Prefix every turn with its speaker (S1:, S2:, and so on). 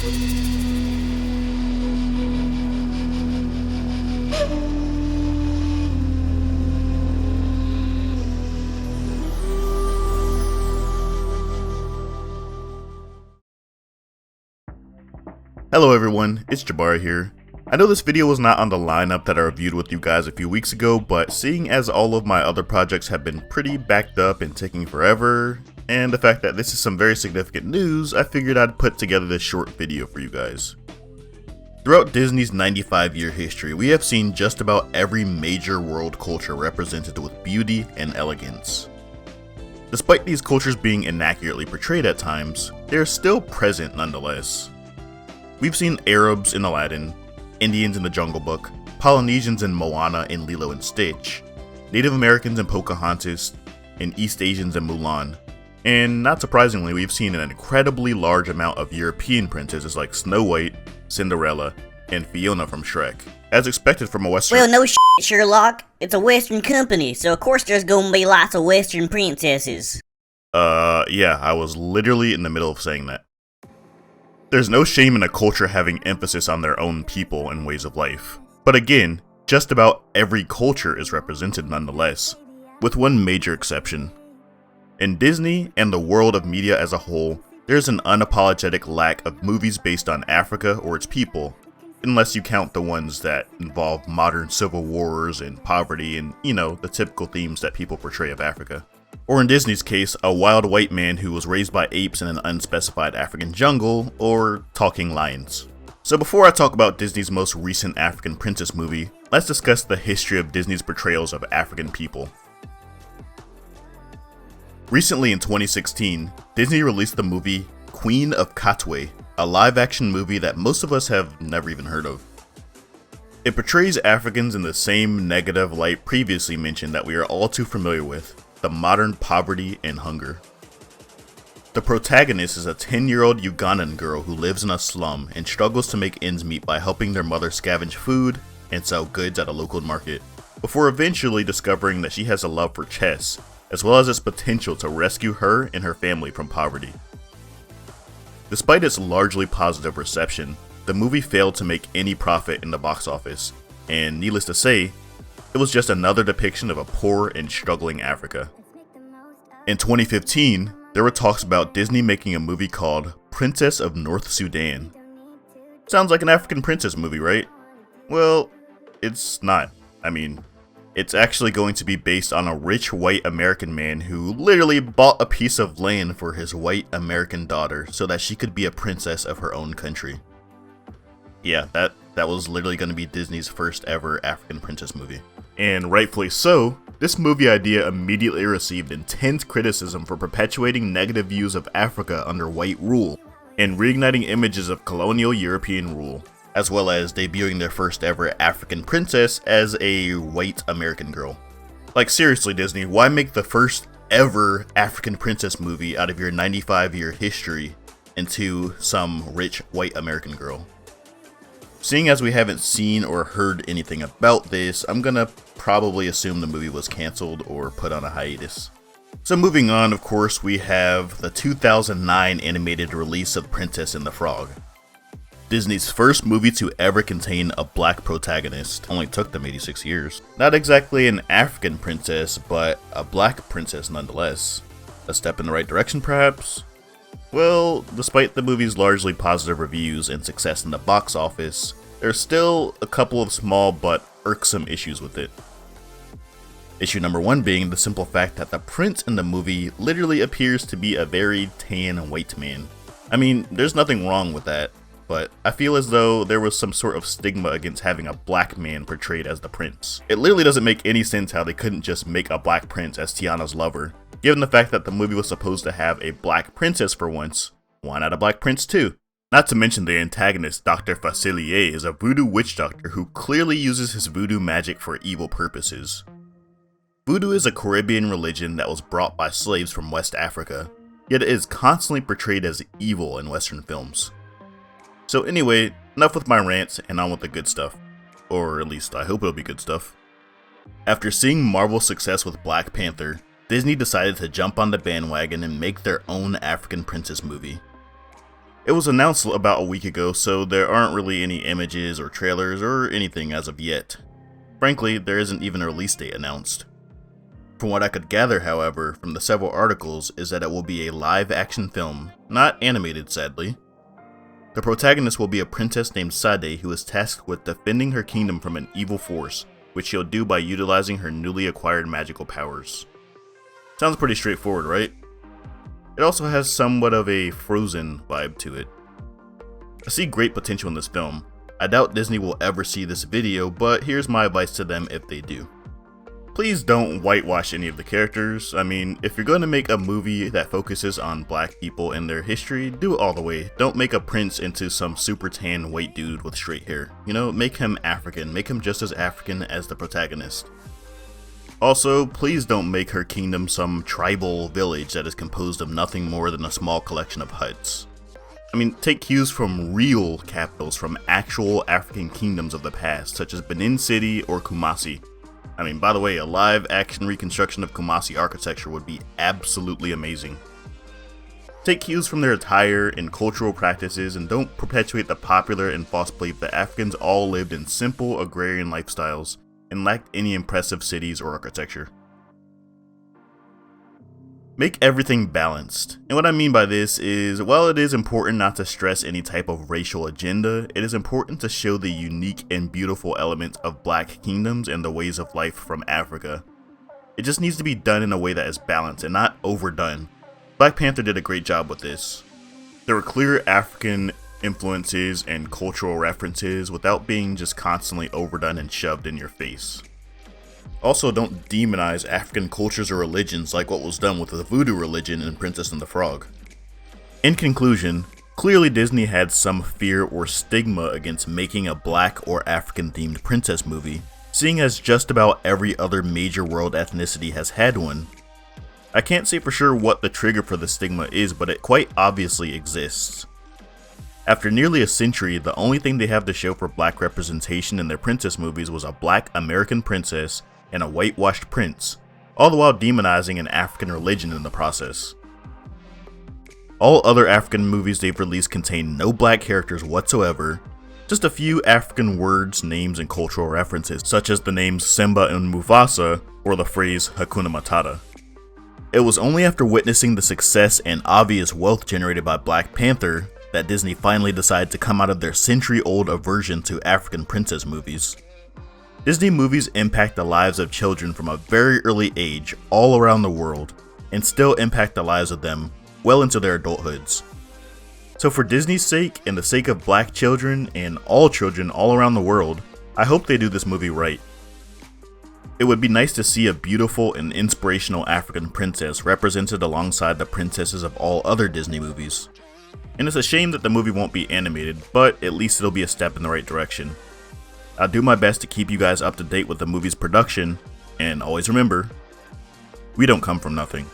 S1: Hello everyone, it's Jabari here. I know this video was not on the lineup that I reviewed with you guys a few weeks ago, but seeing as all of my other projects have been pretty backed up and taking forever, and the fact that this is some very significant news, I figured I'd put together this short video for you guys. Throughout Disney's 95-year history, we have seen just about every major world culture represented with beauty and elegance. Despite these cultures being inaccurately portrayed at times, they are still present nonetheless. We've seen Arabs in Aladdin, Indians in The Jungle Book, Polynesians in Moana and Lilo and Stitch, Native Americans in Pocahontas, and East Asians in Mulan. And not surprisingly, we've seen an incredibly large amount of European princesses like Snow White, Cinderella, and Fiona from Shrek. As expected from a Western—
S2: Well, no shit, Sherlock. It's a Western company, so of course there's gonna be lots of Western princesses.
S1: Yeah, I was literally in the middle of saying that. There's no shame in a culture having emphasis on their own people and ways of life. But again, just about every culture is represented nonetheless, with one major exception. In Disney and the world of media as a whole, there's an unapologetic lack of movies based on Africa or its people, unless you count the ones that involve modern civil wars and poverty and, you know, the typical themes that people portray of Africa. Or in Disney's case, a wild white man who was raised by apes in an unspecified African jungle, or talking lions. So before I talk about Disney's most recent African princess movie, let's discuss the history of Disney's portrayals of African people. Recently in 2016, Disney released the movie Queen of Katwe, a live-action movie that most of us have never even heard of. It portrays Africans in the same negative light previously mentioned that we are all too familiar with: the modern poverty and hunger. The protagonist is a 10-year-old Ugandan girl who lives in a slum and struggles to make ends meet by helping their mother scavenge food and sell goods at a local market, before eventually discovering that she has a love for chess, as well as its potential to rescue her and her family from poverty. Despite its largely positive reception, the movie failed to make any profit in the box office, and needless to say, it was just another depiction of a poor and struggling Africa. In 2015, there were talks about Disney making a movie called Princess of North Sudan. Sounds like an African princess movie, right? Well, it's not. I mean, it's actually going to be based on a rich white American man who literally bought a piece of land for his white American daughter so that she could be a princess of her own country. Yeah, that was literally going to be Disney's first ever African princess movie. And rightfully so, this movie idea immediately received intense criticism for perpetuating negative views of Africa under white rule, and reigniting images of colonial European rule, as well as debuting their first ever African princess as a white American girl. Like seriously, Disney, why make the first ever African princess movie out of your 95-year history into some rich white American girl? Seeing as we haven't seen or heard anything about this, I'm gonna probably assume the movie was cancelled or put on a hiatus. So moving on, of course, we have the 2009 animated release of Princess and the Frog. Disney's first movie to ever contain a black protagonist. Only took them 86 years. Not exactly an African princess, but a black princess nonetheless. A step in the right direction, perhaps? Well, despite the movie's largely positive reviews and success in the box office, there's still a couple of small but irksome issues with it. Issue number one being the simple fact that the prince in the movie literally appears to be a very tan white man. I mean, there's nothing wrong with that, but I feel as though there was some sort of stigma against having a black man portrayed as the prince. It literally doesn't make any sense how they couldn't just make a black prince as Tiana's lover. Given the fact that the movie was supposed to have a black princess for once, why not a black prince too? Not to mention the antagonist, Dr. Facilier, is a voodoo witch doctor who clearly uses his voodoo magic for evil purposes. Voodoo is a Caribbean religion that was brought by slaves from West Africa, yet it is constantly portrayed as evil in Western films. So anyway, enough with my rants and on with the good stuff. Or at least I hope it'll be good stuff. After seeing Marvel's success with Black Panther, Disney decided to jump on the bandwagon and make their own African princess movie. It was announced about a week ago, so there aren't really any images or trailers or anything as of yet. Frankly, there isn't even a release date announced. From what I could gather, however, from the several articles, is that it will be a live-action film, not animated sadly. The protagonist will be a princess named Sade who is tasked with defending her kingdom from an evil force, which she'll do by utilizing her newly acquired magical powers. Sounds pretty straightforward, right? It also has somewhat of a Frozen vibe to it. I see great potential in this film. I doubt Disney will ever see this video, but here's my advice to them if they do. Please don't whitewash any of the characters. I mean, if you're going to make a movie that focuses on black people and their history, do it all the way. Don't make a prince into some super tan white dude with straight hair. You know, make him African. Make him just as African as the protagonist. Also, please don't make her kingdom some tribal village that is composed of nothing more than a small collection of huts. I mean, take cues from real capitals from actual African kingdoms of the past, such as Benin City or Kumasi. I mean, by the way, a live-action reconstruction of Kumasi architecture would be absolutely amazing. Take cues from their attire and cultural practices, and don't perpetuate the popular and false belief that Africans all lived in simple agrarian lifestyles and lacked any impressive cities or architecture. Make everything balanced. And what I mean by this is, while it is important not to stress any type of racial agenda, it is important to show the unique and beautiful elements of black kingdoms and the ways of life from Africa. It just needs to be done in a way that is balanced and not overdone. Black Panther did a great job with this. There were clear African influences and cultural references without being just constantly overdone and shoved in your face. Also, don't demonize African cultures or religions like what was done with the voodoo religion in Princess and the Frog. In conclusion, clearly Disney had some fear or stigma against making a black or African themed princess movie, seeing as just about every other major world ethnicity has had one. I can't say for sure what the trigger for the stigma is, but it quite obviously exists. After nearly a century, the only thing they have to show for black representation in their princess movies was a black American princess and a whitewashed prince, all the while demonizing an African religion in the process. All other African movies they've released contain no black characters whatsoever, just a few African words, names, and cultural references, such as the names Simba and Mufasa, or the phrase Hakuna Matata. It was only after witnessing the success and obvious wealth generated by Black Panther that Disney finally decided to come out of their century-old aversion to African princess movies. Disney movies impact the lives of children from a very early age all around the world, and still impact the lives of them well into their adulthoods. So for Disney's sake, and the sake of black children and all children all around the world, I hope they do this movie right. It would be nice to see a beautiful and inspirational African princess represented alongside the princesses of all other Disney movies. And it's a shame that the movie won't be animated, but at least it'll be a step in the right direction. I'll do my best to keep you guys up to date with the movie's production, and always remember, we don't come from nothing.